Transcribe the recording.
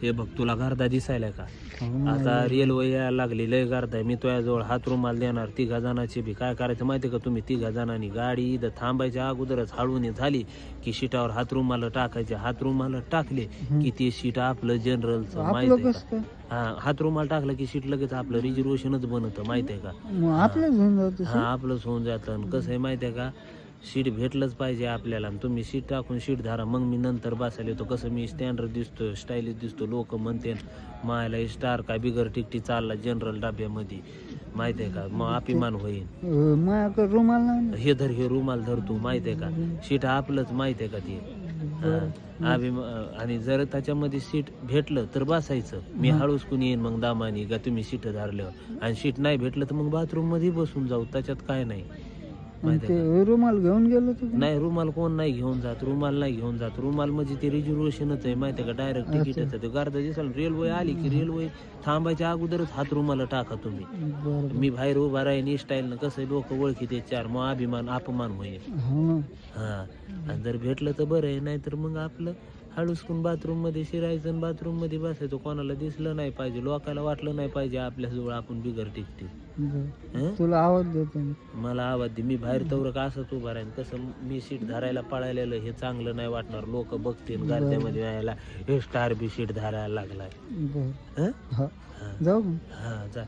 हे बघ तुला गर्दा दिसायला का? आता रेल्वे यायला लागली, लय गर्दा आहे. मी तुझ्याजवळ हात रुमाल देणार 3 जणांची बी. काय करायचं माहिती आहे का? तुम्ही 3 जणांनी गाडी इथं थांबायच्या अगोदरच हळून झाली की सीटावर हात रुमाल टाकायचे. हात रुमाल टाकले की ते सीट आपलं जनरलचं, माहित आहे का? हा, हात रुमाल टाकलं की सीट लगेच आपलं रिझर्वेशनच बनतं, माहित आहे का? हा, आपलंच होऊन जातं. आणि कसं आहे माहिती आहे का? सीट भेटलंच पाहिजे आपल्याला. आणि तुम्ही सीट टाकून सीट धरा, मग मी नंतर बसायला येतो. कसं मी स्टँडर्ड दिसतो, स्टाईलिश दिसतो, लोक म्हणते मायला स्टार काय बिगर टिकटी चालला जनरल डब्यामध्ये, माहित आहे का? मग अभिमान होईल. रुमाल हे धर, हे रुमाल धरतो, माहित आहे का? सीट आपलंच, माहित आहे का ते? आणि जर त्याच्यामध्ये सीट भेटलं तर बसायचं. मी हळूच कुणी येईन मग दामानी का तुम्ही सीट धरल्यावर. आणि सीट नाही भेटलं तर मग बाथरूम मध्ये बसून जाऊ, त्याच्यात काय नाही. रुमाल घेऊन गेलो नाही, रुमाल कोण नाही घेऊन जात, रुमाल नाही घेऊन जात. रुमाल म्हणजे ते रिझर्वेशनच आहे, माहिती आहे का? डायरेक्ट तिकीटच आहे ते. गर्दा दिसाल, रेल्वे आली की रेल्वे थांबायच्या अगोदरच हात रुमाला टाका तुम्ही. मी बाहेर उभा राहीन स्टाईलनं, कसं लोक ओळखीते 4, मग अभिमान अपमान होईल. हा, आणि जर भेटलं तर बरं आहे, नाही तर मग आपलं हळूसकून बाथरूम मध्ये शिरायचं आणि बाथरूम मध्ये बसायचं. कोणाला दिसलं नाही पाहिजे, लोकांना वाटलं नाही पाहिजे आपल्याजवळ आपण बिगर टिकते. तुला आवाज देतो, मला आवाज दे. मी बाहेर तवर का असंच उभा राहीन. कसं मी सीट धरायला पळालेलं हे चांगलं नाही वाटणार. लोक बघतील गर्द्यामध्ये यायला, हे स्टार बी सीट धरायला लागलाय. जाऊ, हा जा.